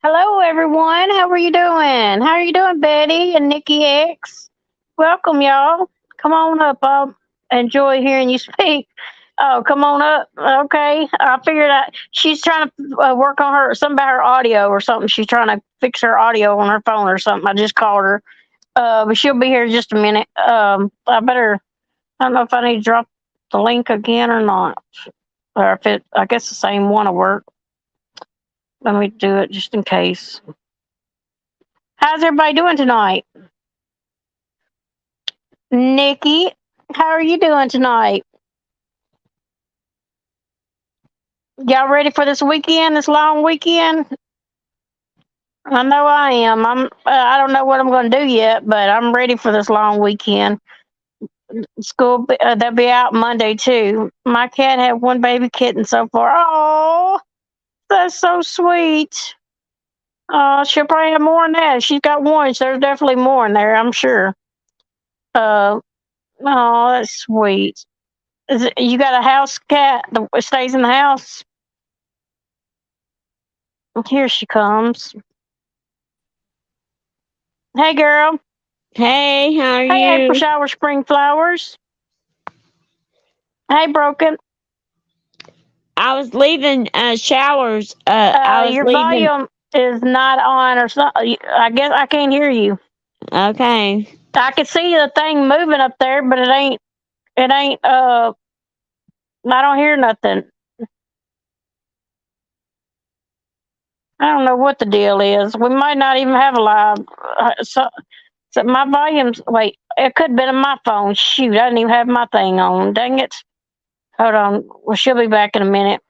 Hello, everyone. How are you doing? How are you doing, Betty and Nikki X? Welcome, y'all. Come on up. I'll enjoy hearing you speak. Oh, come on up. Okay. I figured out she's trying to work on something about her audio or something. She's trying to fix her audio on her phone or something. I just called her. But she'll be here in just a minute. I don't know if I need to drop the link again or not. Or if I guess the same one will work. Let me do it just in case. How's everybody doing tonight? Nikki, how are you doing tonight? Y'all ready for this weekend, this long weekend? I know I am. I don't know what I'm going to do yet, but I'm ready for this long weekend. They'll be out Monday too. My cat had one baby kitten so far. Oh, that's so sweet. She'll probably have more than that. She's got one. So there's definitely more in there, I'm sure. Uh, oh, that's sweet. You got a house cat that stays in the house? Here she comes. Hey, girl. Hey, how are Hey, April you? Shower Spring Flowers. Hey, Broken. I was leaving showers. I was Your leaving. volume is not on or something. I guess I can't hear you. Okay. I can see the thing moving up there, but it ain't. It ain't. I don't hear nothing. I don't know what the deal is. We might not even have a live. So my volume's. Wait, it could have been on my phone. Shoot, I didn't even have my thing on. Dang it. Hold on. Well, she'll be back in a minute.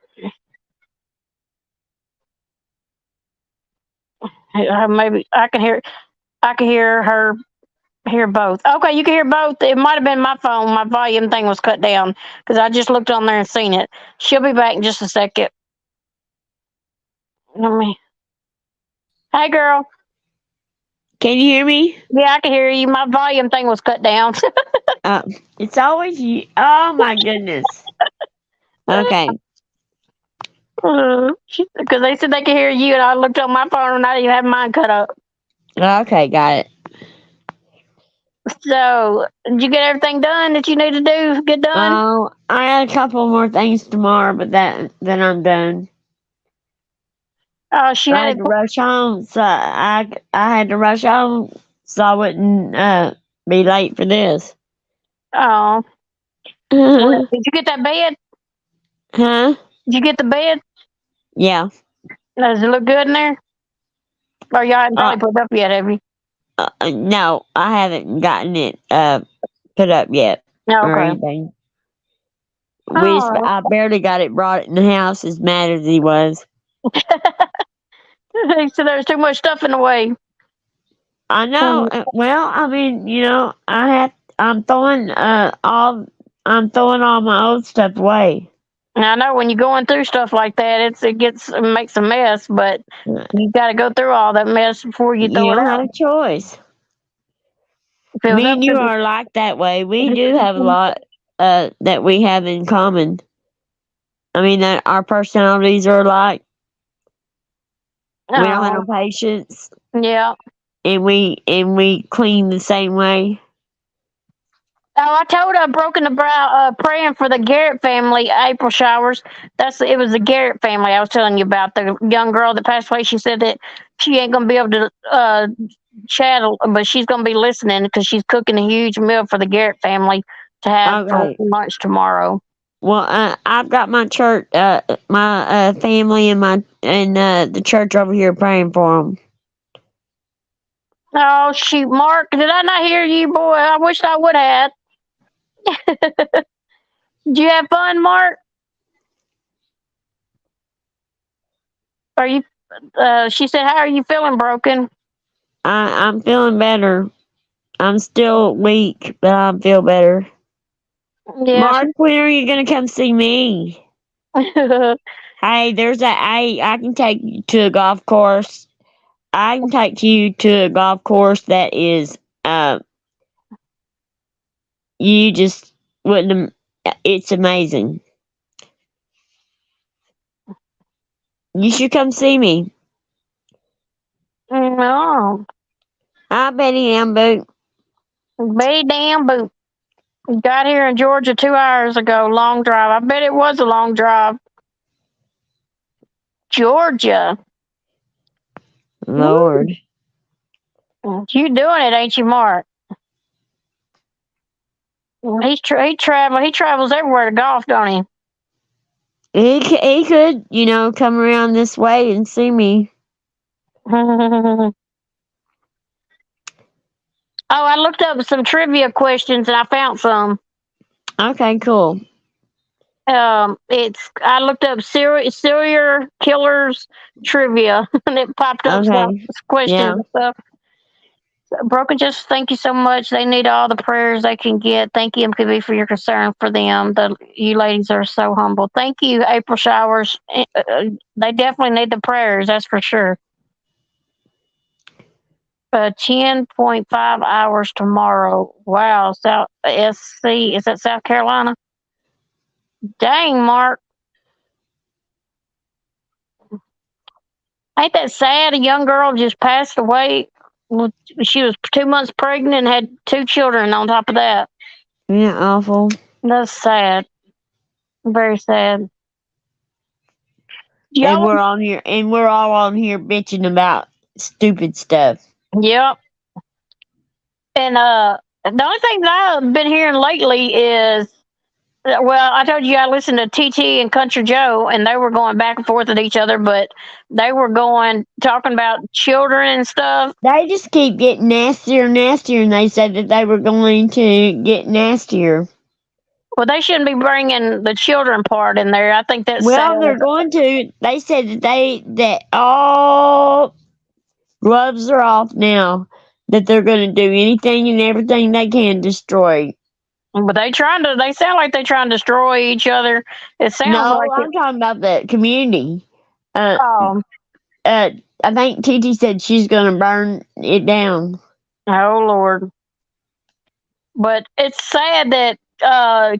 Maybe I can hear. I can hear her. Hear both. Okay, you can hear both. It might have been my phone. My volume thing was cut down because I just looked on there and seen it. She'll be back in just a second. Let me. Hey, girl. Can you hear me? Yeah, I can hear you. My volume thing was cut down. Uh, it's always you. Oh my goodness. Okay. Because they said they could hear you, and I looked on my phone and I didn't even have mine cut up. Okay, got it. So, did you get everything done that you need to do? Get done? Oh, I had a couple more things tomorrow, but then I'm done. She I had had it. to rush home, so I had to rush home so I wouldn't be late for this. Oh, well, Huh? did you get that bed? Did you get the bed? Yeah. Does it look good in there? Or y'all hadn't Uh, probably put it up yet, have you? no, I haven't gotten it put up yet No, or okay. anything. Oh, I barely got it brought in the house as mad as he was. he said there's too much stuff in the way. I know. Um, Well, I mean, I'm throwing I'm throwing all my old stuff away. and I know when you're going through stuff like that, it makes a mess, but Uh, you got to go through all that mess before you You throw it don't have out. a choice. If it was Me up and to you are like that way. We do have a lot that we have in common. I mean that our personalities are alike. We don't have oh, no patience, yeah. and we clean the same way. Oh, I told her I broken the brow praying for the Garrett family. April showers. It was the Garrett family I was telling you about. The young girl that passed away. She said that she ain't gonna be able to chat, but she's gonna be listening because she's cooking a huge meal for the Garrett family to have for Okay. lunch tomorrow. Well, I've got my church, my family, and the church over here praying for them. Oh shoot, Mark, did I not hear you, boy? I wish I would have. Did you have fun, Mark? Are you? She said, "How are you feeling, broken?" I'm feeling better. I'm still weak, but I feel better. Yeah. Mark, when are you gonna come see me? Oh, Hey, I can take you to a golf course. I can take you to a golf course that is you just wouldn't. It's amazing. You should come see me. Oh, Hi, Betty Ann Boot. be damn boot. Got here in Georgia 2 hours ago. Long drive. I bet it was a long drive. Georgia. Woo. Lord. You doing it, ain't you, Mark? He travels everywhere to golf, don't He could, come around this way and see me. he? Oh, I looked up some trivia questions and I found some. Okay, cool. It's I looked up serial killers trivia and it popped up some Okay. questions Yeah. and stuff. Broken, just thank you so much. They need all the prayers they can get. Thank you, MKB, for your concern for them. You ladies are so humble. Thank you, April Showers. They definitely need the prayers, that's for sure. 10.5 hours tomorrow. Wow, South SC. Is that South Carolina? Dang, Mark. Ain't that sad? A young girl just passed away. She was 2 months pregnant and had two children on top of that. Yeah, awful. That's sad. Very sad. And Y'all, we're all on here bitching about stupid stuff. yep. And the only thing that I've been hearing lately is, well, I told you I listened to TT and Country Joe, and they were going back and forth with each other, but they were going talking about children and stuff. They just keep getting nastier and nastier, and they said that they were going to get nastier. Well, they shouldn't be bringing the children part in there. I think that's sad. Well, they're going to. They said that all gloves are off now. That they're going to do anything and everything they can destroy. But they sound like they trying to destroy each other. It sounds No, like it. I'm talking about the community. Uh, Oh, I think Titi said she's going to burn it down. oh Lord. But it's sad that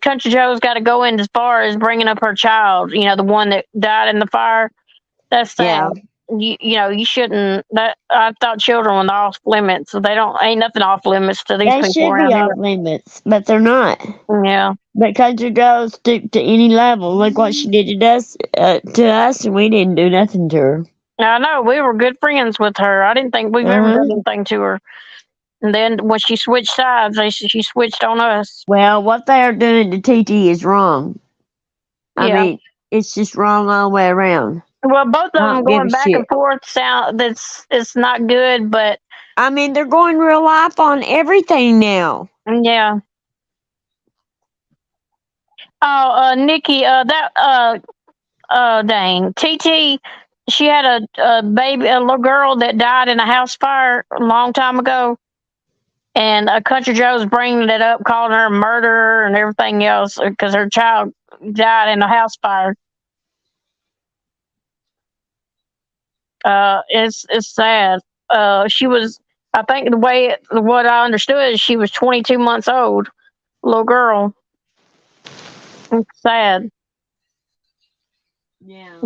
Country Joe's got to go in as far as bringing up her child. You know, the one that died in the fire. That's sad. Yeah, You shouldn't. That I thought children were off limits. So they don't. Ain't nothing off limits to these they people should be around here. off limits, but they're not. Yeah, But Country Joe stooped to any level. Look what she did to us, and we didn't do nothing to her. I know we were good friends with her. I didn't think we've ever Uh-huh. done anything to her. And then when she switched sides, she switched on us. Well, what they are doing to TT is wrong. I Yeah. mean, it's just wrong all the way around. Well, both of I them don't give going a back shit. and forth sound that's it's not good. But I mean, they're going real life on everything now. yeah. Oh, Nikki, dang, TT. She had a baby, a little girl that died in a house fire a long time ago, and Country Joe's bringing it up, calling her a murderer and everything else because her child died in a house fire. It's sad. She was, I think what I understood is she was 22 months old, little girl. It's sad Yeah.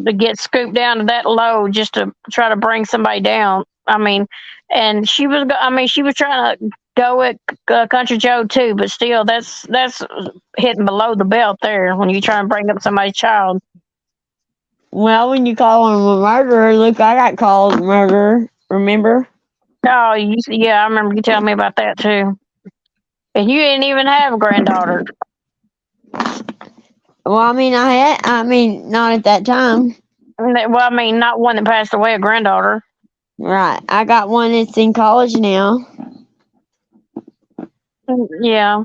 to get scooped down to that low just to try to bring somebody down. I mean, and she was trying to go at Country Joe too, but still, that's hitting below the belt there when you try and bring up somebody's child. Well, when you call him a murderer, look, I got called murderer. Remember? Oh, yeah, I remember you telling me about that too. And you didn't even have a granddaughter. Well, I mean, not at that time. Well, I mean, not one that passed away, a granddaughter. Right. I got one that's in college now. Yeah.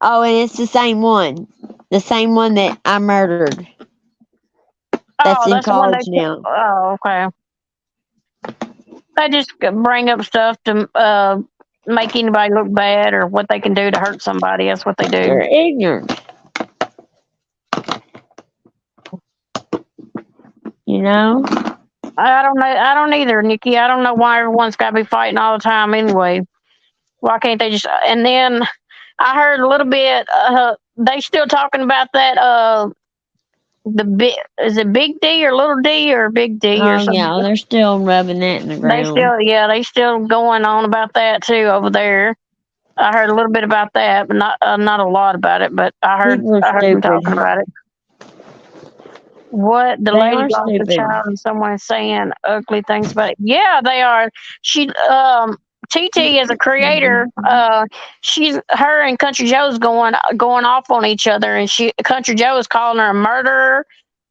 Oh, and it's the same one. The same one that I murdered. That's Oh, in that's the one college they. now. Oh, okay. They just bring up stuff to make anybody look bad or what they can do to hurt somebody. That's what they do. They're ignorant. You know? I don't know. I don't either, Nikki. I don't know why everyone's got to be fighting all the time anyway. Why can't they just? And then I heard a little bit. They still talking about that The big is it Big D or Little D or Big D or Oh something? yeah, they're still rubbing that in the They ground. still, yeah, they still going on about that too over there. I heard a little bit about that, but not a lot about it. But People are I heard them stupid. talking about it. What the They lady are lost a stupid. child and someone saying ugly things about it. Yeah, they are. She TT as a creator, she's her and Country Joe's going off on each other, and Country Joe is calling her a murderer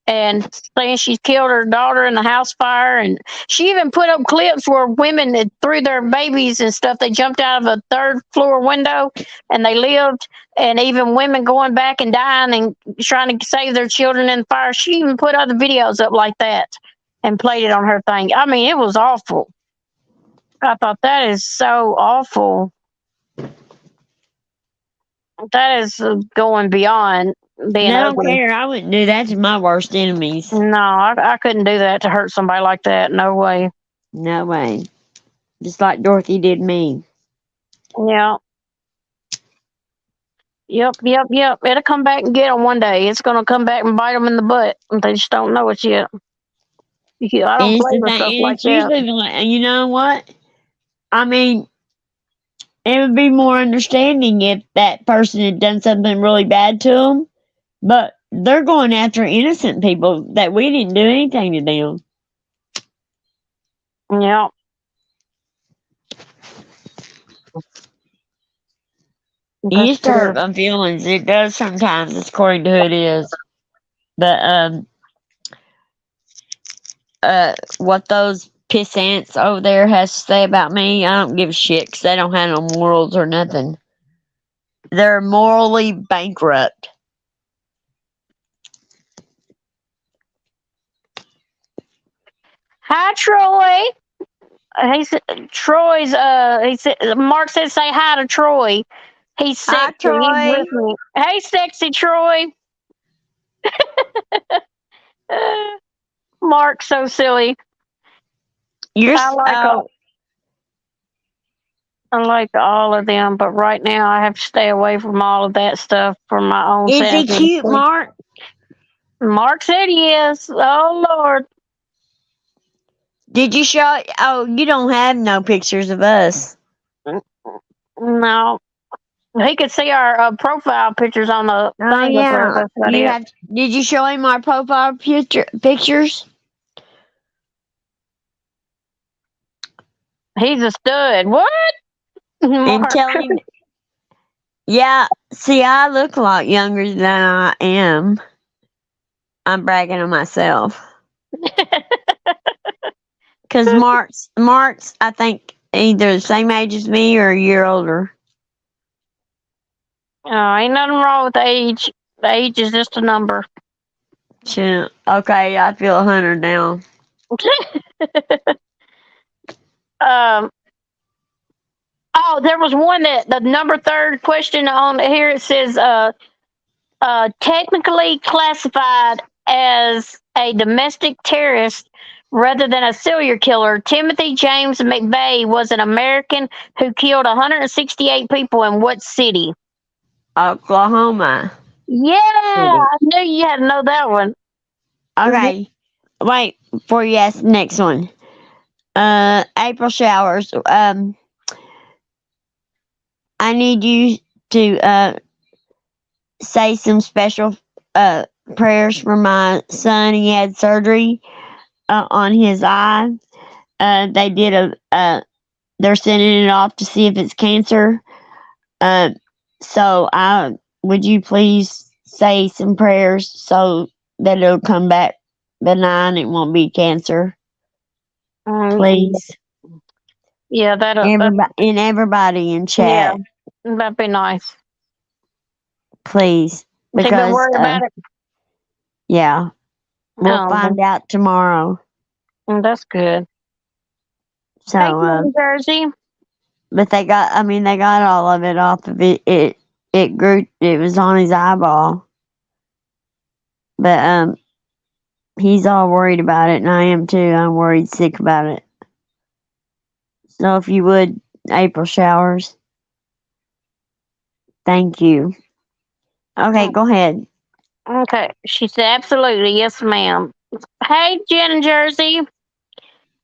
and saying she killed her daughter in the house fire. And she even put up clips where women that threw their babies and stuff, they jumped out of a third floor window and they lived. And even women going back and dying and trying to save their children in the fire. She even put other videos up like that and played it on her thing. I mean, it was awful. I thought that is so awful. That is going beyond And being I don't ugly. care. I wouldn't do that to my worst enemies. No, I couldn't do that to hurt somebody like that. No way. No way. Just like Dorothy did me. Yeah. Yep. It'll come back and get them one day. It's going to come back and bite them in the butt. They just don't know it yet. Yeah, I And don't it's play the with thing, stuff and like it's that. usually and you know what? I mean, it would be more understanding if that person had done something really bad to them, but they're going after innocent people that we didn't do anything to them. Yeah, It that's used to hurt true. my feelings. It does sometimes, it's according to who it is. But what those piss ants over there has to say about me, I don't give a shit because they don't have no morals or nothing. They're morally bankrupt. Hi, Troy. He said Troy's. He said Mark said say hi to Troy. He's Hi, sexy. He's Troy. listening. Hey, sexy Troy. Uh, Mark's so silly. I like all. Oh, I like all of them, but right now I have to stay away from all of that stuff for my own is he sanity. cute, Mark? Mark said he is. Oh Lord, Did you show? Oh, you don't have no pictures of us. no, he could see our profile pictures on the Oh thing up there. yeah, That's about you it. have. Did you show him our profile pictures He's a stud. What, and Mark? tell him? Yeah. See, I look a lot younger than I am. I'm bragging on myself because Mark's I think either the same age as me or a year older. Ain't nothing wrong with age. Age is just a number. Shit. Okay, I feel 100 now. um. Oh, there was one that the number third question on here. It says, technically classified as a domestic terrorist rather than a serial killer. Timothy James McVeigh was an American who killed 168 people in what city? Oklahoma Yeah, City. I knew you had to know that one. Okay. Wait, before you ask the next one. April showers. I need you to say some special prayers for my son. He had surgery on his eye. They did they're sending it off to see if it's cancer. Uh, so I would you please say some prayers so that it'll come back benign. It won't be cancer, Mm, please. yeah, Everybody in yeah, chat, that'd be nice. please, Has he been because worried about it? yeah, we'll Oh, find out tomorrow. that's good. So, Hey, New Jersey. but I mean, they got all of it off of it. It grew. It was on his eyeball, but he's all worried about it, and I am too. I'm worried sick about it. So, if you would, April showers, thank you. Okay, Oh, go ahead. Okay. She said, absolutely. Yes, ma'am. Hey, Jen in Jersey.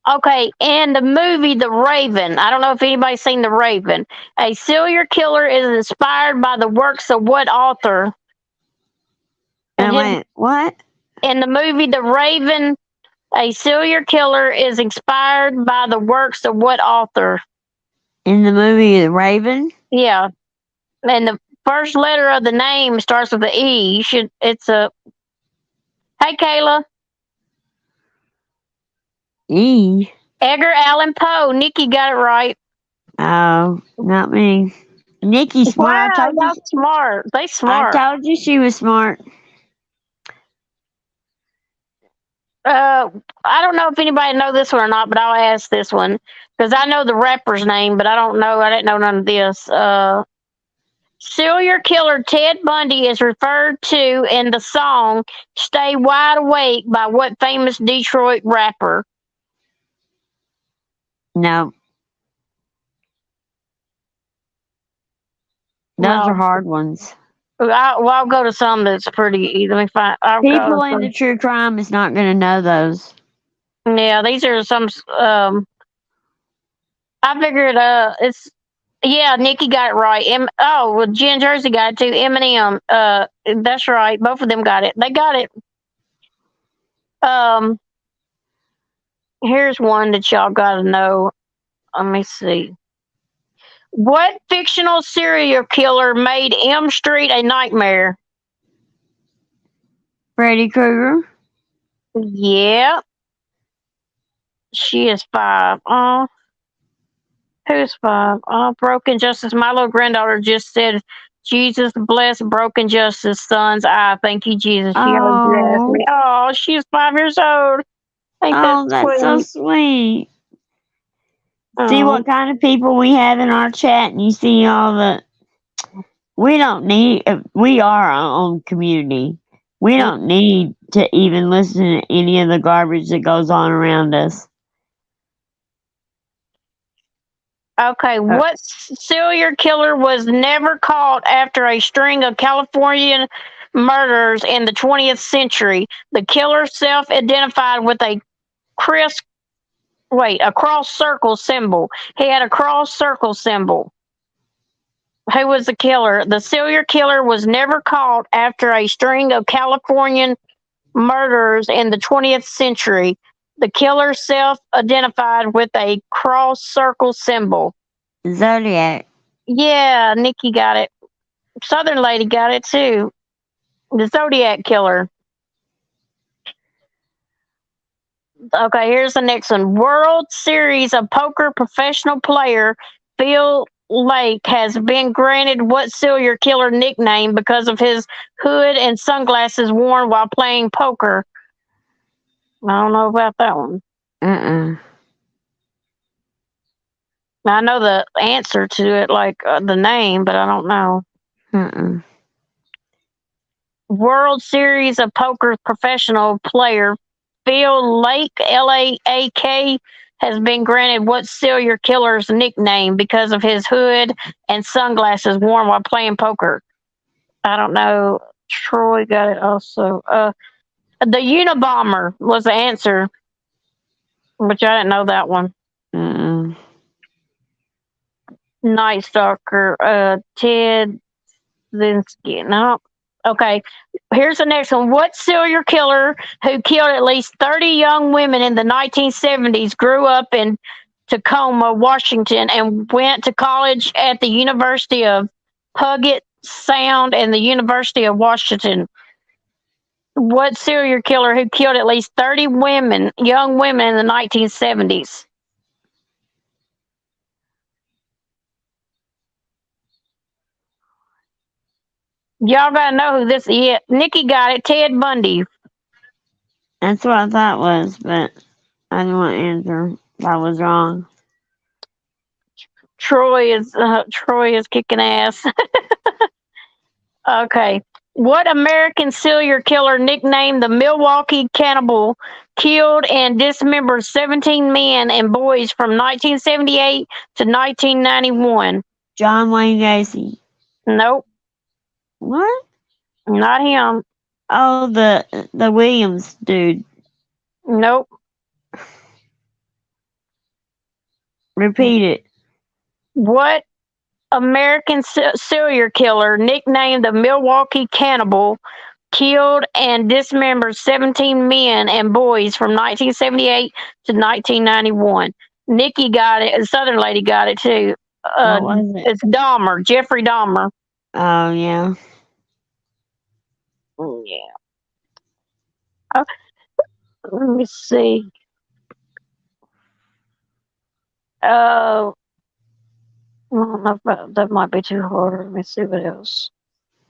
Okay, in the movie The Raven, I don't know if anybody's seen The Raven. A serial killer is inspired by the works of what author? And And his, went, what? in the movie The Raven, a serial killer is inspired by the works of what author? In the movie The Raven? Yeah, and the first letter of the name starts with an E. You should. It's a. Hey, Kayla. E. Edgar Allan Poe. Nikki got it right. Oh, not me. Nikki's smart. Wow, y'all smart. They I smart. told you she was smart. Uh, I don't know if anybody know this one or not, but I'll ask this one because I know the rapper's name, but I don't know. I didn't know none of this. Serial killer Ted Bundy is referred to in the song "Stay Wide Awake" by what famous Detroit rapper? No, those are Well, hard ones. I'll go to some that's pretty easy. Let me find. I'll go to People into some. true crime is not going to know those. Yeah, these are some. I figured. It's yeah. Nikki got it right. Well, Jen Jersey got it too. Eminem. That's right. Both of them got it. They got it. Um, here's one that y'all got to know. Let me see. What fictional serial killer made M Street a nightmare? Freddy Krueger? Yeah, she is five. Who's five? Broken Justice. My little granddaughter just said, Jesus bless Broken Justice son's eye. Thank you, Jesus. She heard you ask Oh, me. Oh, she's 5 years old. Ain't that oh, that's so sweet? sweet. See Oh, what kind of people we have in our chat, and you see all the. We don't need. We are our own community. We don't need to even listen to any of the garbage that goes on around us. okay. What serial killer was never caught after a string of Californian murders in the 20th century? The killer self-identified with cris a cross circle symbol. He had a cross circle symbol. Who was the killer? The serial killer was never caught after a string of Californian murders in the 20th century. The killer self identified with a cross circle symbol. Zodiac. Yeah, Nikki got it. Southern lady got it too. The Zodiac killer. Okay, here's the next one. World Series of Poker professional player Phil Lake has been granted what serial killer nickname because of his hood and sunglasses worn while playing poker? I don't know about that one. Uh-uh. I know the answer to it, like the name, but I don't know. Uh-uh. World Series of Poker professional player Phil Lake, Laak, has been granted what serial killer's nickname because of his hood and sunglasses worn while playing poker? I don't know. Troy got it also. The Unabomber was the answer, which I didn't know that one. Uh-uh. Night Stalker, Ted Linsky. No. Okay. Here's the next one. What serial killer who killed at least 30 young women in the 1970s grew up in Tacoma, Washington, and went to college at the University of Puget Sound and the University of Washington? What serial killer who killed at least 30 women, young women in the 1970s? Y'all gotta know who this is. Nikki got it. Ted Bundy. That's what I thought was, but I didn't want to answer. That was wrong. Troy is kicking ass. Okay. What American serial killer nicknamed the Milwaukee Cannibal killed and dismembered 17 men and boys from 1978 to 1991? John Wayne Gacy. Nope, What? not him. Oh, the Williams dude. Nope. Repeat it. What American serial killer, nicknamed the Milwaukee Cannibal, killed and dismembered 17 men and boys from 1978 to 1991? Nikki got it. A Southern lady got it too. What was it? It's Dahmer, Jeffrey Dahmer. Oh yeah. Yeah. Uh, Let me see. Uh, I don't know if that might be too hard. Let me see what else.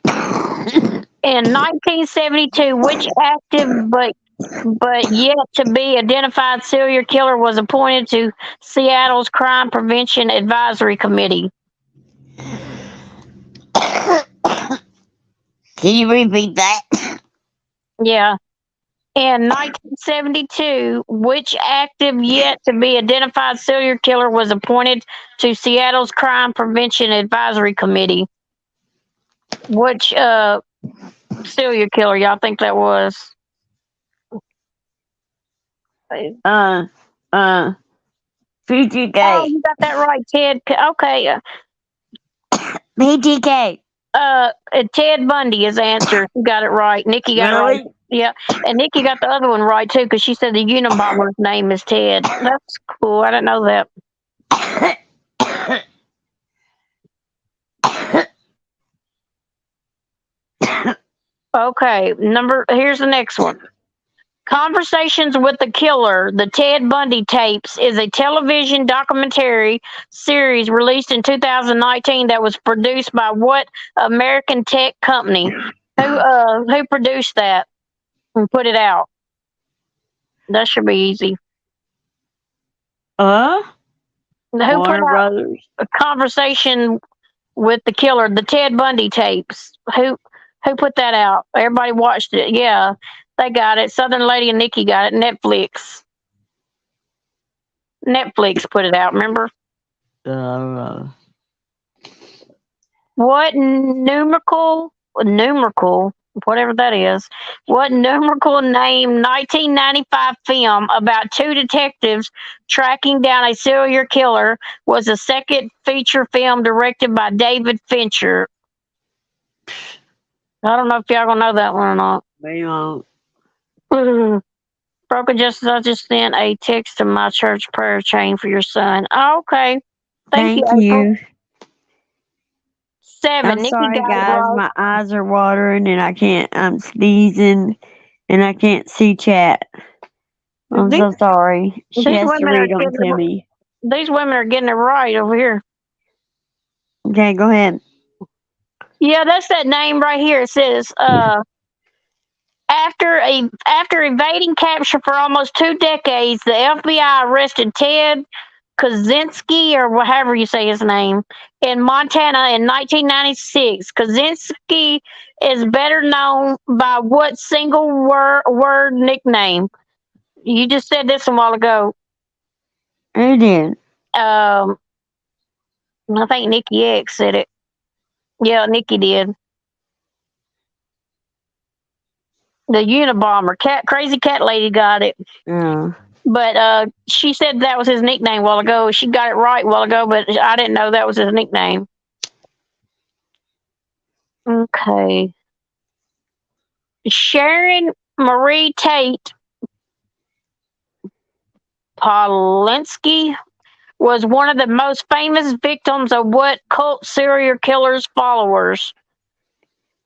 In 1972, which active but yet to be identified serial killer was appointed to Seattle's Crime Prevention Advisory Committee? Can you repeat that? Yeah. In 1972, which active yet to be identified serial killer was appointed to Seattle's Crime Prevention Advisory Committee? Which serial killer y'all think that was? Uh, uh, Oh, PTK. you got that right, Ted. Okay. PTK. Ted Bundy is the answer. You got it right. Nikki got it right. Really? Yeah, and Nikki got the other one right too because she said the Unabomber's name is Ted. That's cool. I didn't know that. Okay, here's the next one. Conversations with the Killer, the Ted Bundy tapes, is a television documentary series released in 2019 that was produced by what American tech company? Who produced that and put it out? That should be easy. Who put Warner out Brothers. a conversation with the Killer, the Ted Bundy tapes? Who put that out? Everybody watched it. Yeah, they got it. Southern Lady and Nikki got it. Netflix. Netflix put it out. Remember Uh, what numerical, whatever that is? What numerical name 1995 film about two detectives tracking down a serial killer was the second feature film directed by David Fincher? I don't know if y'all gonna know that one or not. we won't. Broken Justice, I just sent a text to my church prayer chain for your son. Oh, okay. Thank you, Thank April. you. 7. I'm Nikki sorry, got it guys. right. My eyes are watering and I can't. I'm sneezing and I can't see chat. I'm These, so sorry. She these has to women are read them getting to me. these women are getting it right over here. Okay, go ahead. Yeah, that's that name right here. It says after evading capture for almost 2 decades, the FBI arrested Ted Kaczynski, or however you say his name, in Montana in 1996. Kaczynski is better known by what single word nickname? You just said this a while ago. Who did? Um, I think Nikki X said it. Yeah, Nikki did. The Unabomber, crazy cat lady got it. Oh. But she said that was his nickname a while ago. She got it right a while ago, but I didn't know that was his nickname. Okay. Sharon Marie Tate Polinsky was one of the most famous victims of what cult serial killer's followers?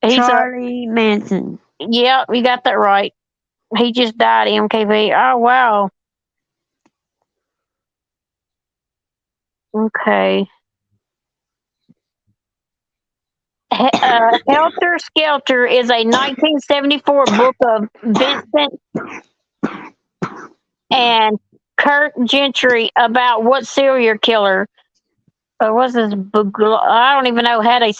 Charlie Manson. Yeah, you got that right. He just died, MKV. Oh, wow. Okay. Helter Skelter is a 1974 book of Vincent and Kurt Gentry about what serial killer? Or was this? I don't even know. Had a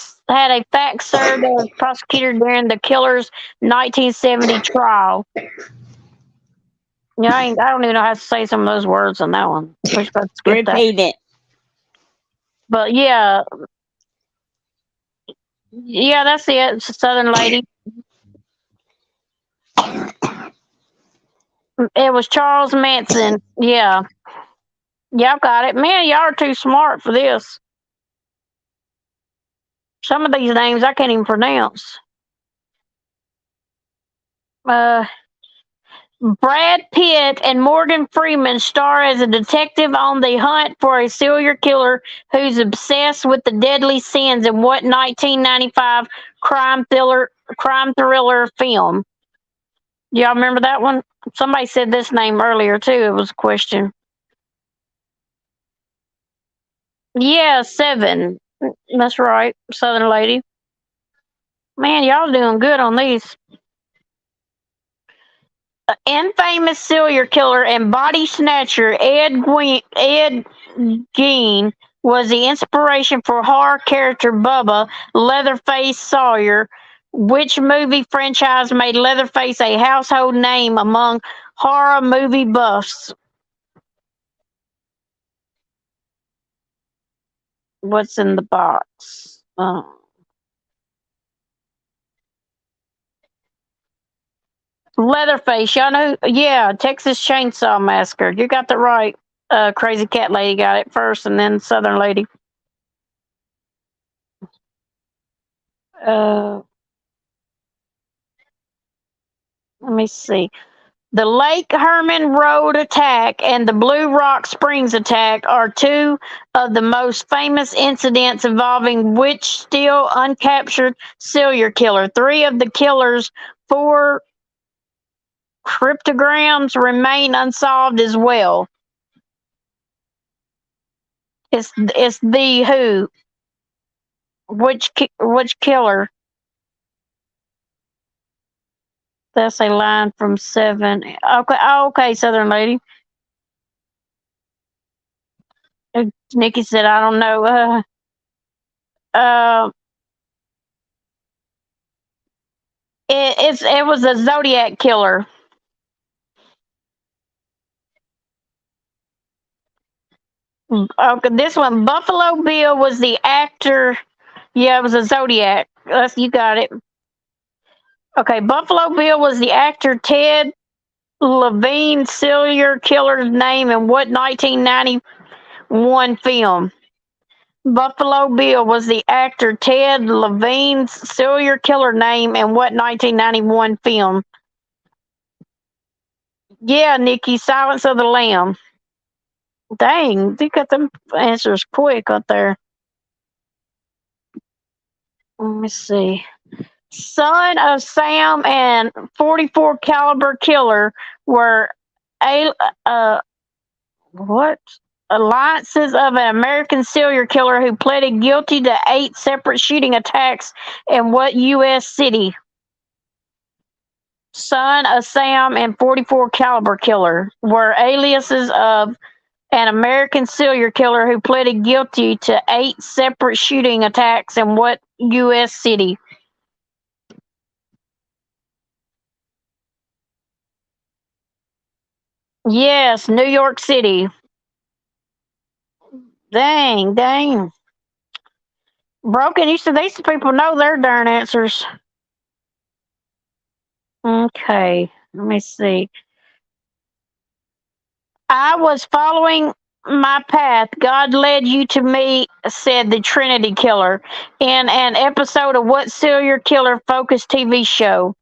fact served as prosecutor during the killer's 1970 trial. Yeah, I don't even know how to say some of those words on that one. We're supposed to skip that. Repeat it. But yeah, that's it. It's a Southern lady. It was Charles Manson. Yeah. Y'all got it. Man, y'all are too smart for this. Some of these names I can't even pronounce. Uh, Brad Pitt and Morgan Freeman star as a detective on the hunt for a serial killer who's obsessed with the deadly sins in what 1995 crime thriller film? Y'all remember that one? Somebody said this name earlier too. It was a question. Yeah, Seven. That's right, Southern Lady. Man, y'all doing good on these. Infamous serial killer and body snatcher Ed Gein was the inspiration for horror character Bubba Leatherface Sawyer. Which movie franchise made Leatherface a household name among horror movie buffs? What's in the box? Leatherface, y'all know? Yeah, Texas Chainsaw Massacre. You got that right. Crazy Cat Lady got it first, and then Southern Lady. Uh, Let me see. The Lake Herman Road attack and the Blue Rock Springs attack are two of the most famous incidents involving which still uncaptured serial killer. Three of the killer's four cryptograms remain unsolved as well. It's the who. Which killer? That's a line from Seven. Okay, okay, Southern Lady. Nikki said, "I don't know." Uh, it was a Zodiac killer. Okay, this one, Buffalo Bill was the actor. Yeah, it was a Zodiac. You got it. Okay, Buffalo Bill was the actor Ted Levine serial killer's name in what 1991 film? Buffalo Bill was the actor Ted Levine's serial killer name in what 1991 film? Yeah, Nikki, Silence of the Lamb. Dang, you got them answers quick up there. Let me see. Son of Sam and 44 caliber killer were a what alliances of an American serial killer who pleaded guilty to 8 separate shooting attacks in what U.S. city? Son of Sam and 44 caliber killer were aliases of an American serial killer who pleaded guilty to 8 separate shooting attacks in what U.S. city? Yes, New York City. Dang, dang. Broken, you said these people know their darn answers. Okay, let me see. I was following my path. God led you to me, said the Trinity Killer in an episode of what serial killer focused TV show?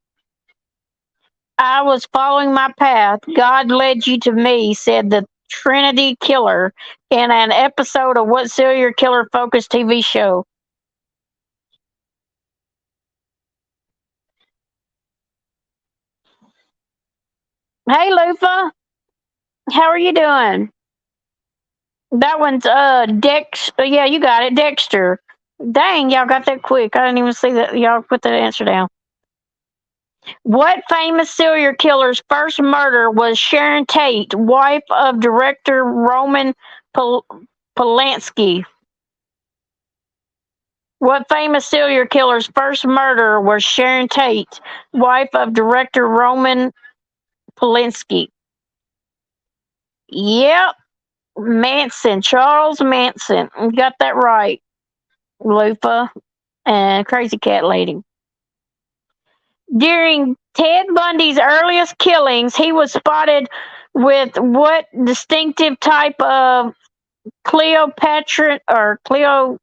I was following my path. God led you to me, said the Trinity Killer in an episode of what serial killer focused TV show? Hey, Lufa, how are you doing? That one's Dex. Yeah, you got it, Dexter. Dang, y'all got that quick. I didn't even see that. Y'all put that answer down. What famous serial killer's first murder was Sharon Tate, wife of director Roman Polanski? What famous serial killer's first murder was Sharon Tate, wife of director Roman Polanski? Yep, Manson, Charles Manson. You got that right, Lupa and Crazy Cat Lady. During Ted Bundy's earliest killings, he was spotted with what distinctive type of Cleopatra or Cleo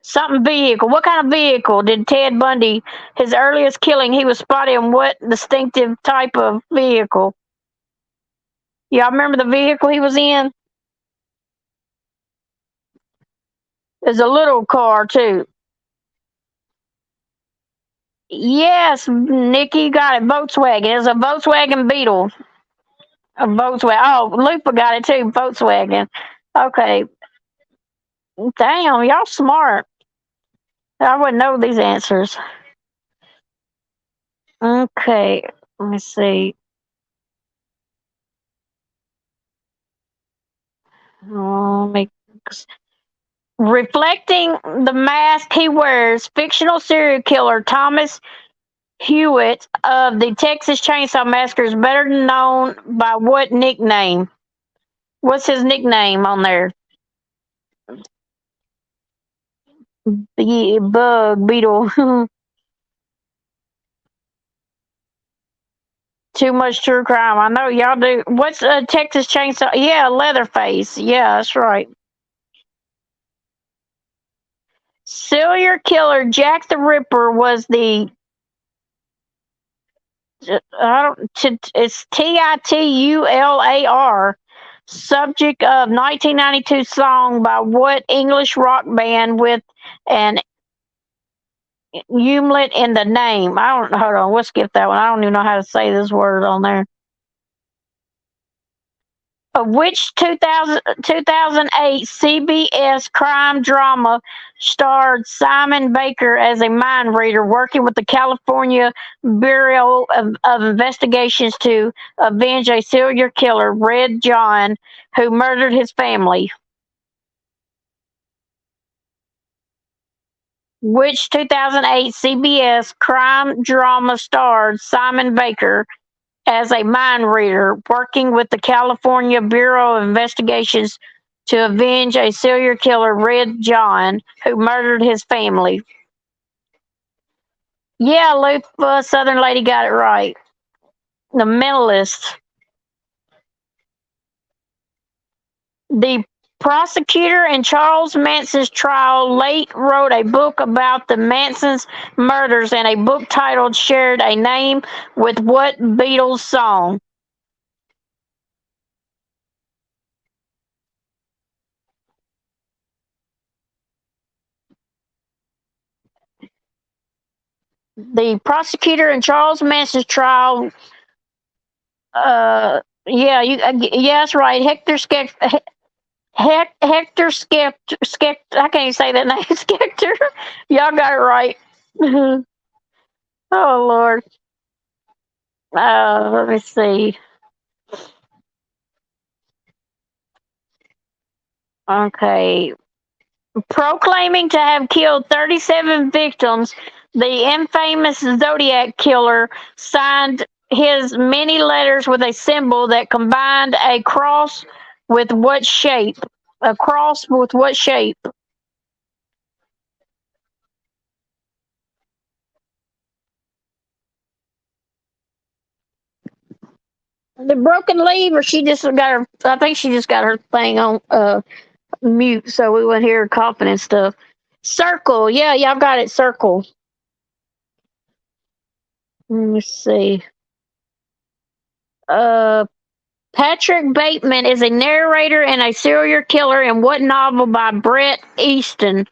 something vehicle? What kind of vehicle did Ted Bundy, his earliest killing, he was spotted in what distinctive type of vehicle? Y'all remember the vehicle he was in? It's a little car too. Yes, Nikki, you got it. Volkswagen. It's a Volkswagen Beetle. A Volkswagen. Oh, Lupa got it too. Volkswagen. Okay. Damn, y'all smart. I wouldn't know these answers. Okay. Let me see. Let me reflecting the mask he wears, fictional serial killer Thomas Hewitt of the Texas Chainsaw Massacre is better known by what nickname? What's his nickname on there? The bug beetle. Too much true crime. I know y'all do. What's a Texas Chainsaw? Yeah, Leatherface. Yeah, that's right. Serial killer Jack the Ripper was the I don't. It's Titular. Subject of 1992 song by what English rock band with an umlaut in the name? I don't. Hold on. We'll skip that one. I don't even know how to say this word on there. Of which 2008 CBS crime drama starred Simon Baker as a mind reader working with the California Bureau of Investigations to avenge a serial killer, Red John, who murdered his family? Which 2008 CBS crime drama starred Simon Baker as a mind reader working with the California Bureau of Investigations to avenge a serial killer, Red John, who murdered his family? Yeah, Lupa, Southern Lady got it right. The Mentalist. The prosecutor in Charles Manson's trial late wrote a book about the Manson's murders, and a book titled shared a name with what Beatles song? The prosecutor in Charles Manson's trial, yeah, yeah, that's right. Hector Skect. I can't even say that name. Skector. Y'all got it right. Oh Lord. Let me see. Okay. Proclaiming to have killed 37 victims, the infamous Zodiac killer signed his many letters with a symbol that combined a cross with what shape? A cross with what shape? The broken leaf, or she just got her? I think she just got her thing on mute, so we wouldn't hear her coughing and stuff. Circle, yeah, y'all got it. Circle. Let me see. Uh, Patrick Bateman is a narrator and a serial killer in what novel by Bret Easton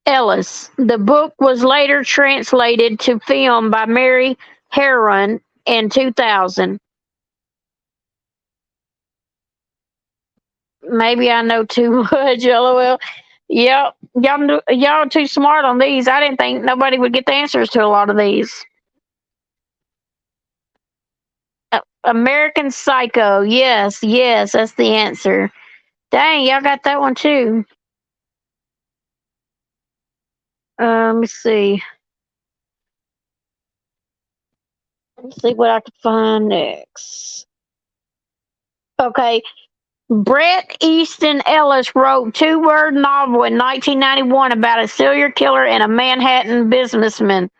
Ellis? The book was later translated to film by Mary Harron in 2000. Maybe I know too much. LOL. Yep, y'all too smart on these. I didn't think nobody would get the answers to a lot of these. American Psycho. Yes, yes, that's the answer. Dang, y'all got that one too. Let me see. Let's see what I can find next. Okay, Bret Easton Ellis wrote two-word novel in 1991 about a serial killer and a Manhattan businessman.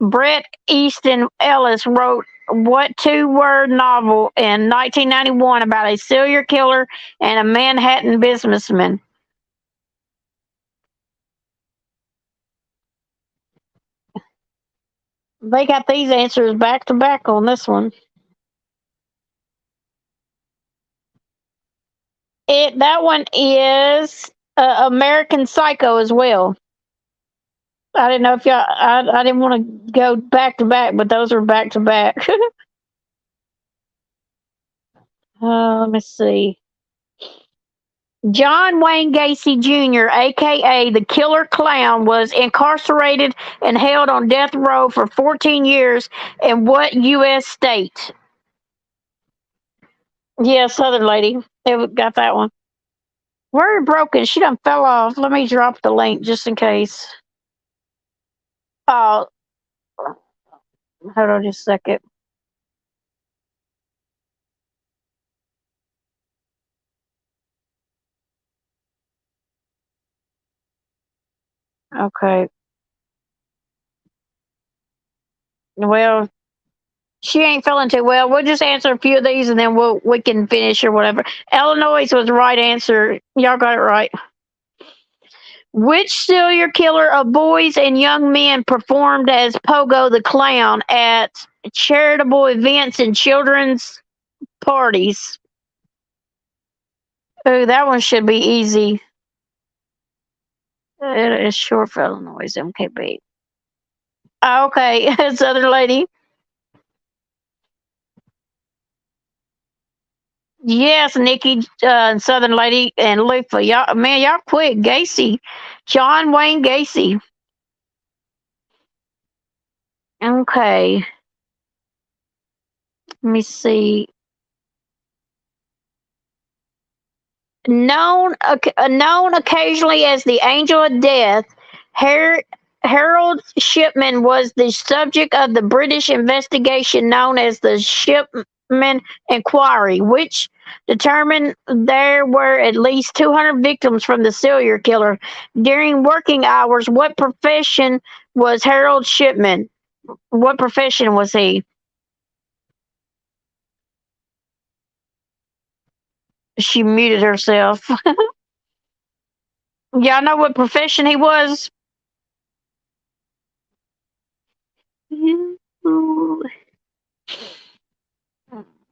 Bret Easton Ellis wrote what two-word novel in 1991 about a serial killer and a Manhattan businessman? They got these answers back to back on this one. That one is American Psycho as well. I didn't know if y'all. I didn't want to go back to back, but those are back to back. Let me see. John Wayne Gacy Jr., aka the Killer Clown, was incarcerated and held on death row for 14 years in what U.S. state? Yeah, Southern lady. They got that one. Word broken. She done fell off. Let me drop the link just in case. Oh, hold on just a second. Okay. Well, she ain't feeling too well. We'll just answer a few of these and then we can finish or whatever. Illinois was the right answer. Y'all got it right. Which serial killer of boys and young men performed as Pogo the Clown at charitable events and children's parties? Oh, that one should be easy. It is short for Illinois, MKB. Okay, Southern lady. Yes, Nikki, Southern lady, and Lufa. Y'all, man, y'all quick. Gacy, John Wayne Gacy. Okay, let me see. Known occasionally as the Angel of Death, Har- Harold Shipman was the subject of the British investigation known as the Shipman Inquiry, which determined there were at least 200 victims from the serial killer. During working hours, what profession was Harold Shipman? What profession was he? She muted herself. Y'all know what profession he was?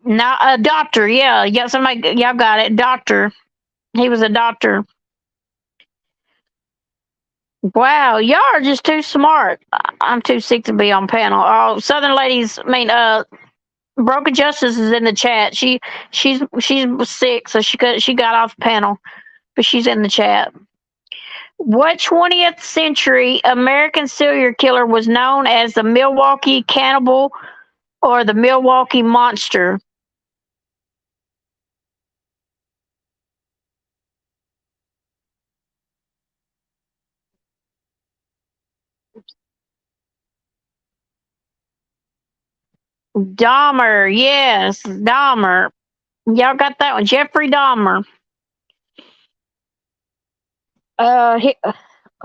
No, a doctor. Yeah, yeah. Somebody, y'all got it. Doctor. He was a doctor. Wow, y'all are just too smart. I'm too sick to be on panel. Oh, Southern ladies. I mean, Broken Justice is in the chat. She's sick, so she got off the panel, but she's in the chat. What 20th century American serial killer was known as the Milwaukee Cannibal or the Milwaukee Monster? Dahmer, yes, Dahmer. Y'all got that one, Jeffrey Dahmer.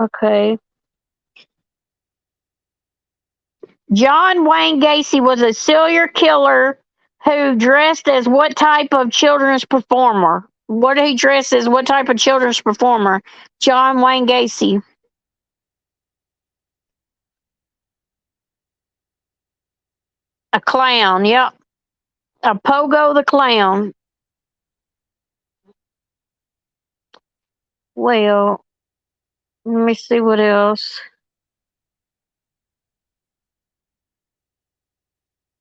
Okay. John Wayne Gacy was a serial killer who dressed as what type of children's performer? What did he dress as? What type of children's performer? John Wayne Gacy. A clown, yep. A Pogo the Clown. Well, let me see what else.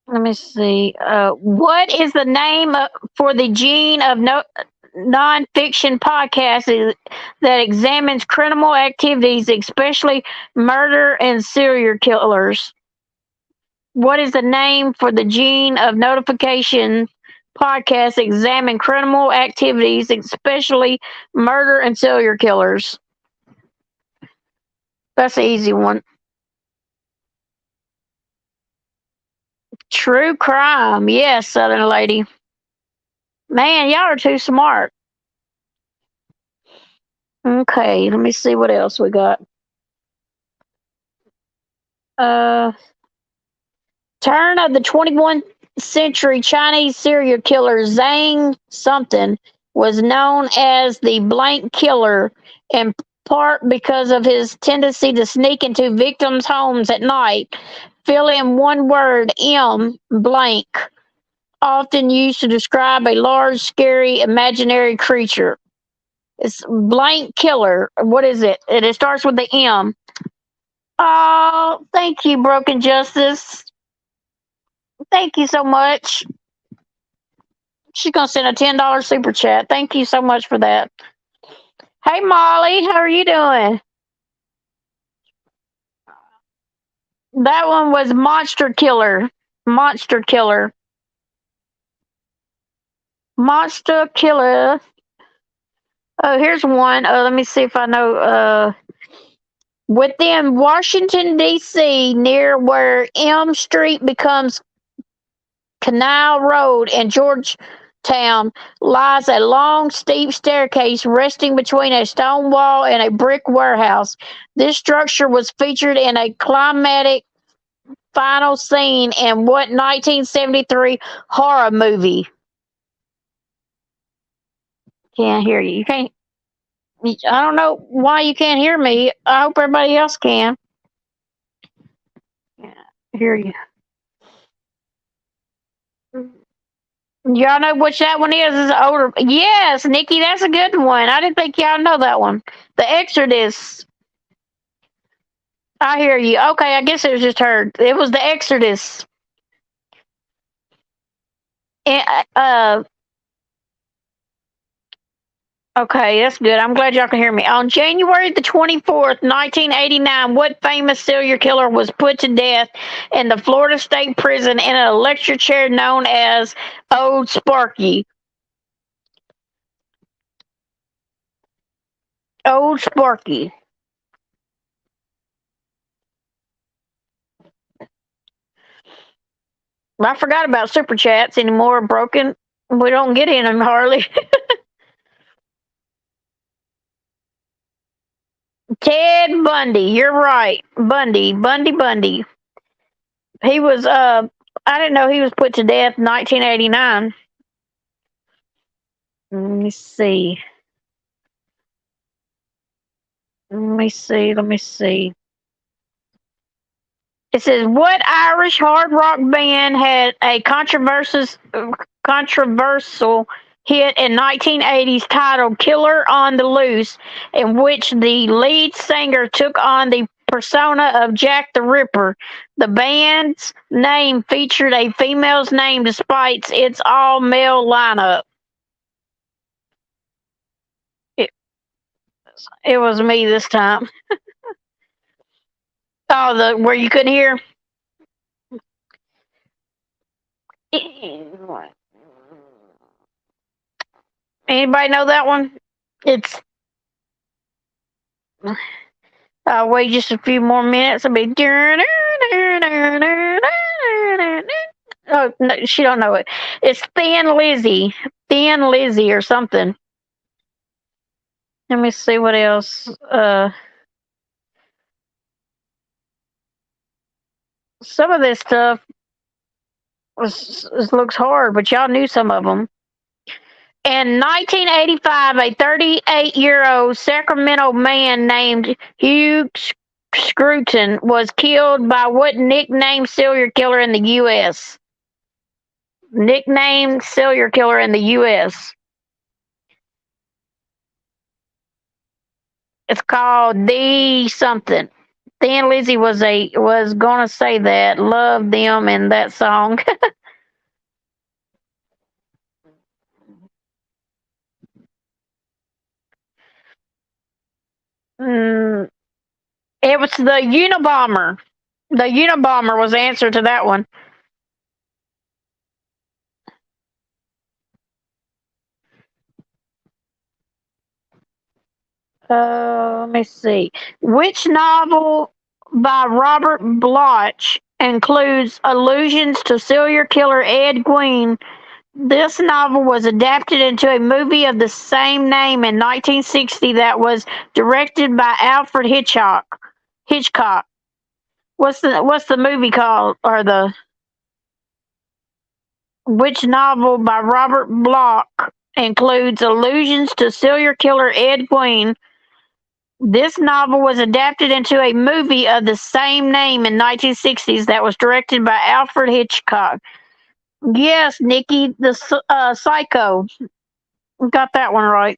Let me see. What is the name for the gene of nonfiction podcast that examines criminal activities, especially murder and serial killers? What is the name for the gene of notification podcast examine criminal activities, especially murder and serial killers? That's an easy one. True crime. Yes, Southern lady. Man, y'all are too smart. Okay, let me see what else we got. Uh, Turn of the 21st century Chinese serial killer Zhang something was known as the blank killer in part because of his tendency to sneak into victims' homes at night. Fill in one word M blank, often used to describe a large, scary, imaginary creature. It's blank killer. What is it? It starts with the M. Oh, thank you, Broken Justice. Thank you so much. She's gonna send a $10 super chat. Thank you so much for that. Hey Molly, how are you doing? That one was Monster Killer. Monster Killer. Monster Killer. Oh, here's one. Let me see if I know. Within Washington D.C., near where M Street becomes Canal Road in Georgetown, lies a long, steep staircase resting between a stone wall and a brick warehouse. This structure was featured in a climatic final scene in what 1973 horror movie? Can't hear you. You can't. I don't know why you can't hear me. I hope everybody else can. Yeah, hear you. Y'all know which that one is? Is older. Yes, Nikki, that's a good one. I didn't think y'all know that one. The Exodus. I hear you. Okay, I guess it was just heard. It was the Exodus. And, okay, that's good. I'm glad y'all can hear me. On January the 24th, 1989, what famous serial killer was put to death in the Florida State Prison in an electric chair known as Old Sparky? Old Sparky. I forgot about super chats anymore. Broken. We don't get in them hardly. Ted Bundy. You're right. Bundy. He was. I didn't know he was put to death in 1989. Let me see. Let me see. It says, what Irish hard rock band had a controversial hit in 1980s titled Killer on the Loose, in which the lead singer took on the persona of Jack the Ripper? The band's name featured a female's name despite its all-male lineup. It, it was me this time. Oh, the where you couldn't hear? Anybody know that one? It's wait just a few more minutes. It'll be. Oh no, she don't know it. It's Thin Lizzy or something. Let me see what else. Some of this stuff looks hard, but y'all knew some of them. In 1985, a 38-year-old Sacramento man named Hugh Scruton was killed by what nicknamed serial killer in the U.S.? Nicknamed serial killer in the U.S. It's called the something. Thin Lizzy was gonna say that. Love them in that song. Mm, it was the Unabomber. The Unabomber was the answer to that one. Let me see. Which novel by Robert Bloch includes allusions to serial killer Ed Gein? This novel was adapted into a movie of the same name in 1960 that was directed by Alfred Hitchcock. What's the movie called or the Which novel by Robert Bloch includes allusions to serial killer Ed Gein? This novel was adapted into a movie of the same name in 1960s that was directed by Alfred Hitchcock. Yes, Nikki, the Psycho. Got that one right.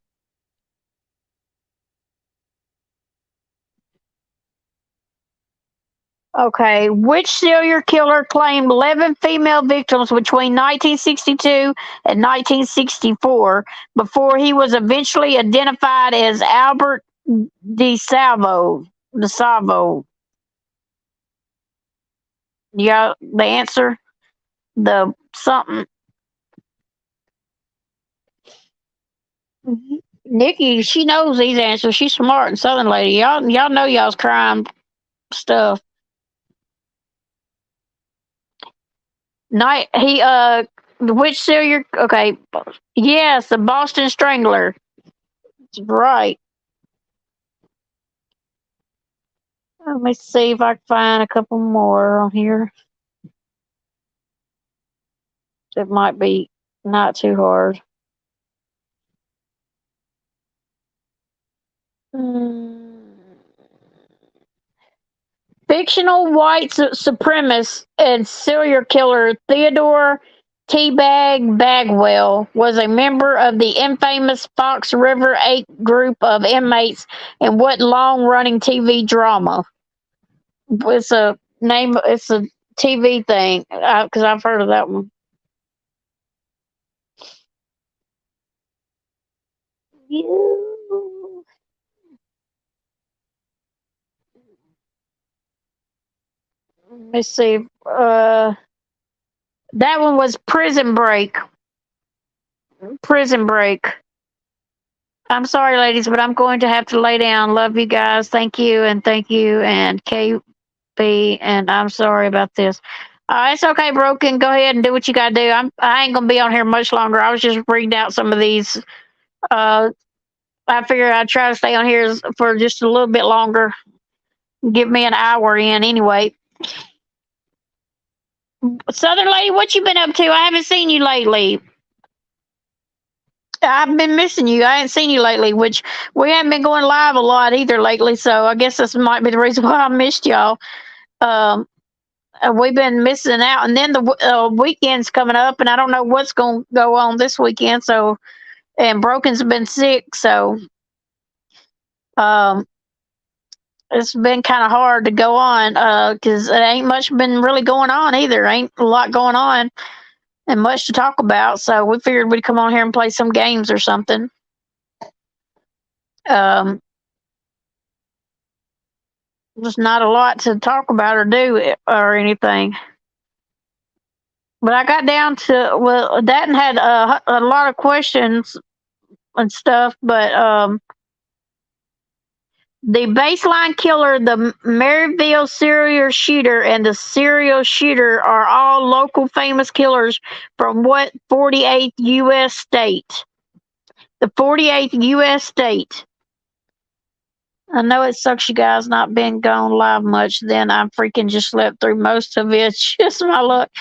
Okay, which serial killer claimed 11 female victims between 1962 and 1964 before he was eventually identified as Albert DeSalvo? DeSalvo. Yeah, the answer? The something. Nikki, she knows these answers. She's smart and Southern lady. Y'all know y'all's crime stuff. Night he which serial okay. Yes, the Boston Strangler. Right. Let me see if I can find a couple more on here. It might be not too hard. Mm. Fictional white supremacist and serial killer Theodore Teabag Bagwell was a member of the infamous Fox River 8 group of inmates in what long-running TV drama? It's a name. It's a TV thing because I've heard of that one. You. Let me see. That one was Prison Break. Prison Break. I'm sorry, ladies, but I'm going to have to lay down. Love you guys. Thank you, and KB, and I'm sorry about this. It's okay, Broken. Go ahead and do what you got to do. I ain't gonna be on here much longer. I was just reading out some of these. Uh, I figured I'd try to stay on here for just a little bit longer. Give me an hour in anyway. Southern Lady, what you been up to? I haven't seen you lately. I've been missing you. I ain't seen you lately, which we haven't been going live a lot either lately. So I guess this might be the reason why I missed y'all. Um, we've been missing out, and then the weekend's coming up, and I don't know what's going to go on this weekend. So, and Broken's been sick, so um, it's been kind of hard to go on because it ain't much been really going on either. Ain't a lot going on and much to talk about. So we figured we'd come on here and play some games or something. Um, there's not a lot to talk about or do or anything. But I got down to that and had a lot of questions and stuff. But the baseline killer, the Maryville serial shooter, and the serial shooter are all local famous killers from what 48th U.S. state? The 48th U.S. state. I know it sucks you guys not been gone live much. Then I freaking just slept through most of it. It's just my luck.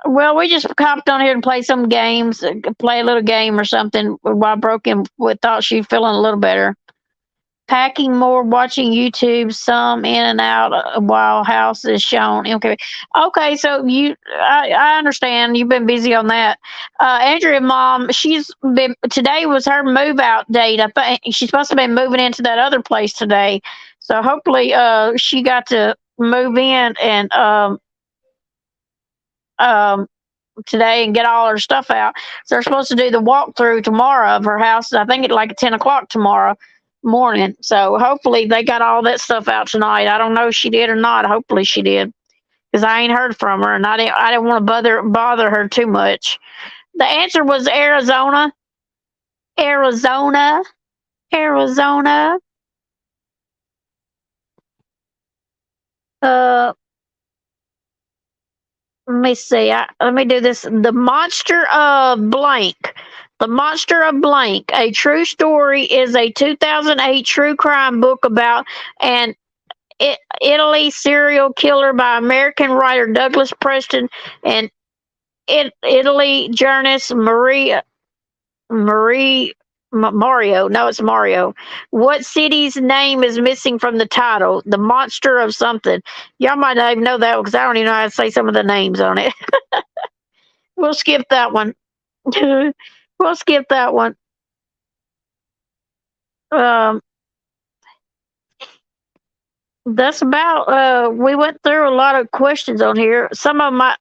Well, we just hopped on here and play some games, play a little game or something while Broken thought she feeling a little better. Packing more, watching YouTube, some in and out while house is shown. Okay, so I understand you've been busy on that. Andrea, mom, today was her move out date. I think she's supposed to be moving into that other place today, so hopefully, she got to move in and um today and get all her stuff out. So they're supposed to do the walkthrough tomorrow of her house. I think it's like 10 o'clock tomorrow morning. So hopefully they got all that stuff out tonight. I don't know if she did or not. Hopefully she did, because I ain't heard from her, and I didn't want to bother her too much. The answer was Arizona. Arizona. Arizona. Uh, let me see. Let me do this. The Monster of Blank. The Monster of Blank, a true story, is a 2008 true crime book about an Italy serial killer by American writer Douglas Preston and Italy, Journus, Mario. No, it's Mario. What city's name is missing from the title? The monster of something. Y'all might not even know that because I don't even know how to say some of the names on it. We'll skip that one. We'll skip that one. Um, that's about. We went through a lot of questions on here. Some of my.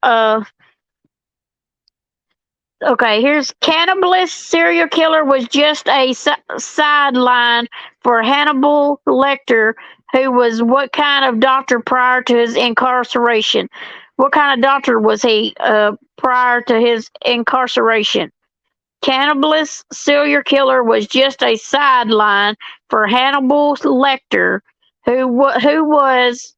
Okay, here's Cannibalist Serial Killer was just a sideline for Hannibal Lecter, who was what kind of doctor prior to his incarceration? What kind of doctor was he prior to his incarceration? Cannibalist Serial Killer was just a sideline for Hannibal Lecter, who was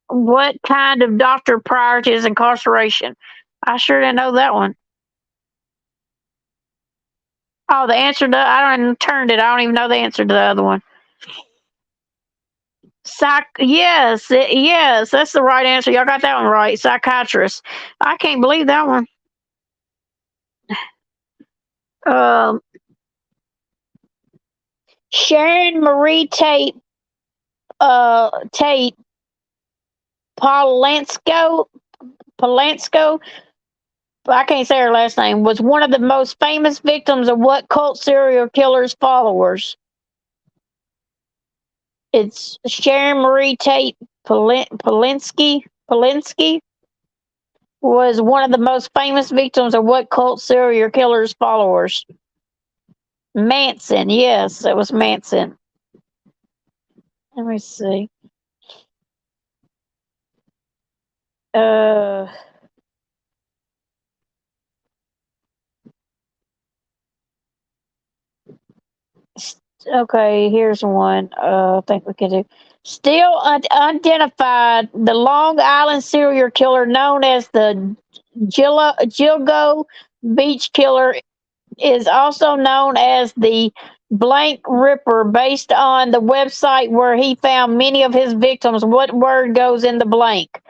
what kind of doctor prior to his incarceration? I sure didn't know that one. Oh, the answer to I don't even turned it. I don't even know the answer to the other one. Yes, that's the right answer. Y'all got that one right. Psychiatrist. I can't believe that one. Um, Sharon Marie Tate Polansko, Polansko. I can't say her last name. Was one of the most famous victims of what cult serial killer's followers? It's Sharon Marie Tate Polinsky. Polinsky was one of the most famous victims of what cult serial killer's followers? Manson. Yes, it was Manson. Let me see. Uh, okay, here's one. I think we can do. Still unidentified, the Long Island serial killer known as the Gilgo Beach Killer is also known as the Blank Ripper based on the website where he found many of his victims. What word goes in the blank?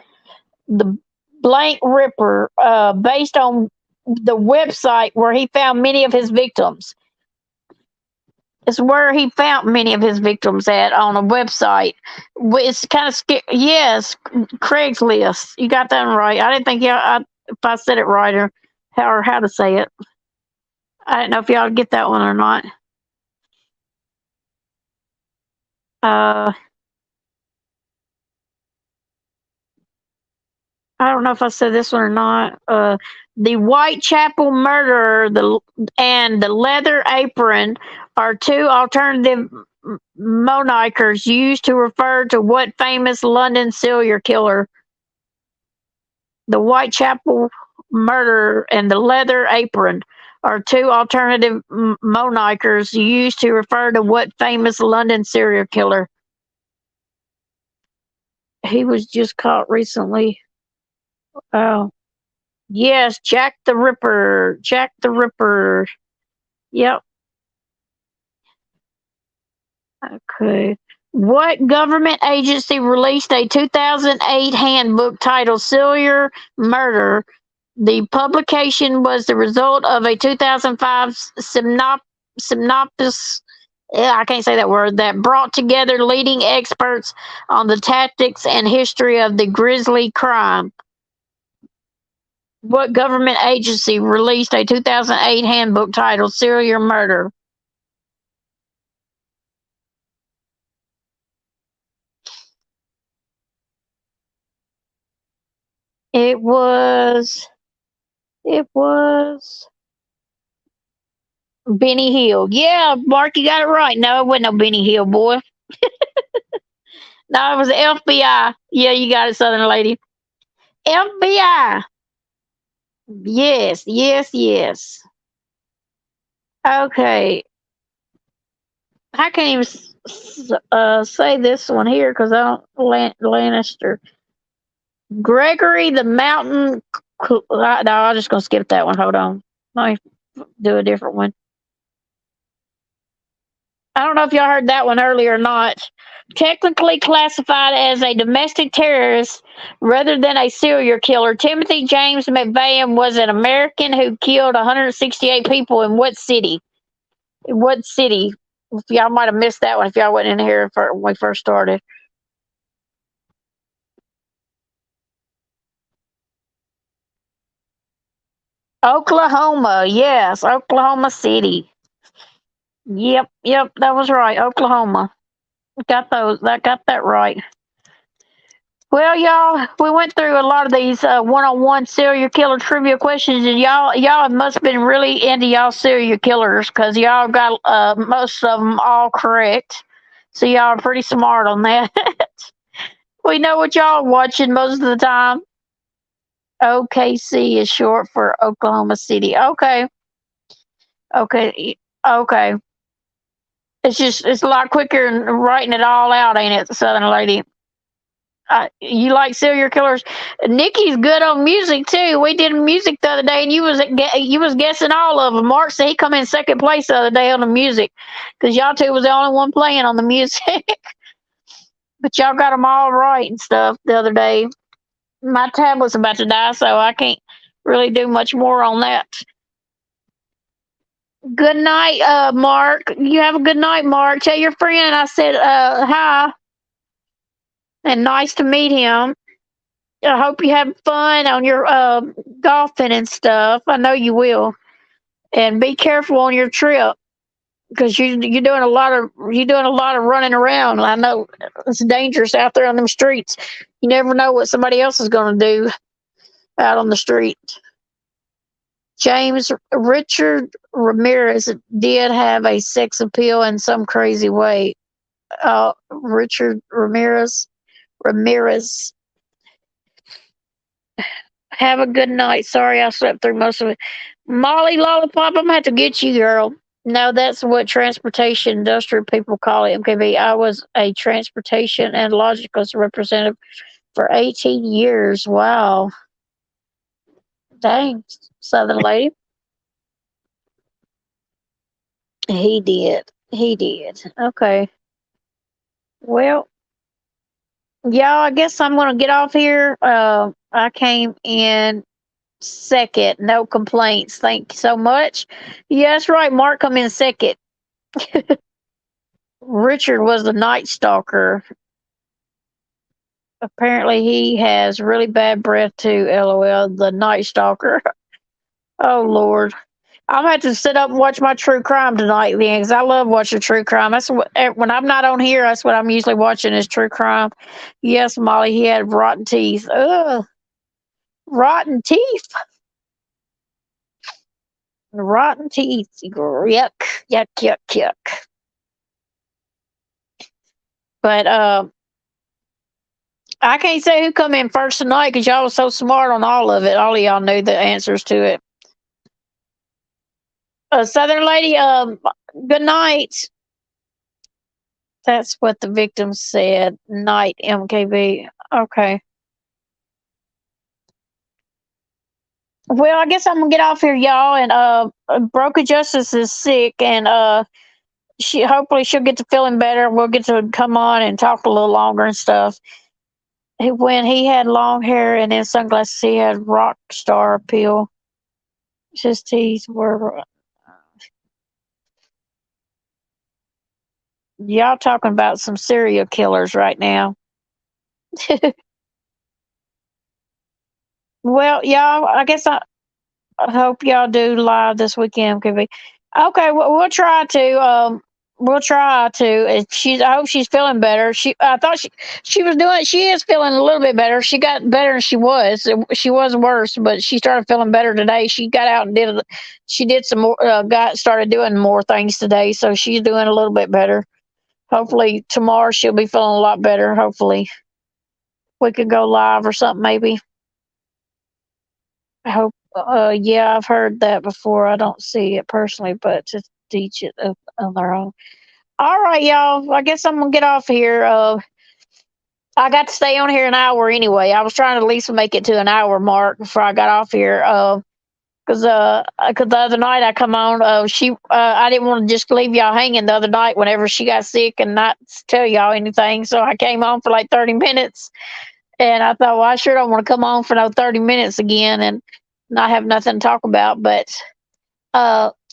The Blank Ripper, based on the website where he found many of his victims. It's where he found many of his victims at on a website. It's kind of scary. Yes, Craigslist. You got that one right. I didn't think if I said it right or how to say it. I didn't know if y'all get that one or not. Uh, I don't know if I said this one or not. The Whitechapel Murderer and the Leather Apron are two alternative monikers used to refer to what famous London serial killer? The Whitechapel Murderer and the Leather Apron are two alternative monikers used to refer to what famous London serial killer? He was just caught recently. Oh, yes, Jack the Ripper. Jack the Ripper. Yep. Okay. What government agency released a 2008 handbook titled Serial Murder? The publication was the result of a 2005 synopsis. I can't say that word. That brought together leading experts on the tactics and history of the grisly crime. What government agency released a 2008 handbook titled Serial Murder? It was it was Benny Hill. Yeah, Mark, you got it right. No, it wasn't no Benny Hill, boy. No, it was the FBI. Yeah, you got it, Southern lady. FBI. Yes, yes, yes. Okay. I can't even say this one here because I don't Lannister. Gregory the Mountain. No, I'm just gonna skip that one. Hold on. Let me do a different one. I don't know if y'all heard that one earlier or not. Technically classified as a domestic terrorist rather than a serial killer, Timothy James McVeigh was an American who killed 168 people in what city? In what city? If y'all might have missed that one if y'all wasn't in here when we first started. Oklahoma, yes, Oklahoma City. Yep, that was right. Oklahoma. Got those. I got that right. Well, y'all, we went through a lot of these one-on-one serial killer trivia questions, and y'all must have been really into y'all serial killers because y'all got most of them all correct. So y'all are pretty smart on that. We know what y'all watching most of the time. OKC is short for Oklahoma City. Okay. It's a lot quicker than writing it all out, ain't it, Southern lady? You like serial killers? Nikki's good on music too. We did music the other day, and you was guessing all of them. Mark said he come in second place the other day on the music because y'all two was the only one playing on the music. But y'all got them all right and stuff the other day. My tablet's about to die, so I can't really do much more on that. Good night, Mark. You have a good night, Mark. Tell your friend I said hi and nice to meet him. I hope you have fun on your golfing and stuff. I know you will. And be careful on your trip because you're doing a lot of running around. I know it's dangerous out there on them streets. You never know what somebody else is going to do out on the street. James Richard Ramirez did have a sex appeal in some crazy way. Richard Ramirez. Have a good night. Sorry I slept through most of it. Molly Lollipop, I'm gonna have to get you, girl. No, that's what transportation industry people call it, MKB. I was a transportation and logistics representative for 18 years. Wow. Dang, Southern lady. He did. He did. Okay. Well, y'all, I guess I'm gonna get off here. I came in second. No complaints. Thank you so much. Yeah, that's right. Mark come in second. Richard was the Night Stalker. Apparently, he has really bad breath too. LOL. The Night Stalker. Oh Lord. I'm gonna have to sit up and watch my true crime tonight, then, because I love watching true crime. That's what when I'm not on here. That's what I'm usually watching is true crime. Yes, Molly, he had rotten teeth. Ugh, rotten teeth. Rotten teeth. Yuck, yuck. But I can't say who come in first tonight because y'all was so smart on all of it. All of y'all knew the answers to it. Southern lady, good night. That's what the victim said. Night, MKB. Okay. Well, I guess I'm gonna get off here, y'all. And Broken Justice is sick, and she'll get to feeling better. We'll get to come on and talk a little longer and stuff. When he had long hair and then sunglasses, he had rock star appeal. His teeth were. Y'all talking about some serial killers right now. Well, y'all, I guess I hope y'all do live this weekend. Could be okay. We'll try to. We'll try to. I hope she's feeling better. I thought she was doing. She is feeling a little bit better. She got better than she was. She was worse, but she started feeling better today. She got out and did. She did some more. Started doing more things today, so she's doing a little bit better. Hopefully tomorrow she'll be feeling a lot better. Hopefully we could go live or something maybe. I hope. Yeah, I've heard that before. I don't see it personally, but to teach it on their own. All right, y'all. I guess I'm gonna get off here. I got to stay on here an hour anyway. I was trying to at least make it to an hour mark before I got off here. 'cause the other night I come on, I didn't want to just leave y'all hanging the other night whenever she got sick and not tell y'all anything, so I came on for like 30 minutes, and I thought, well, I sure don't want to come on for no 30 minutes again and not have nothing to talk about, but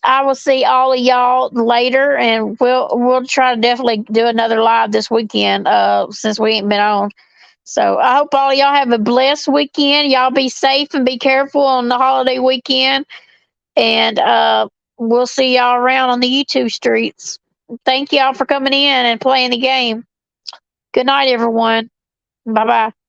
I will see all of y'all later, and we'll try to definitely do another live this weekend. Since we ain't been on, so I hope all of y'all have a blessed weekend. Y'all be safe and be careful on the holiday weekend, and we'll see y'all around on the YouTube streets. Thank y'all for coming in and playing the game. Good night, everyone. Bye bye.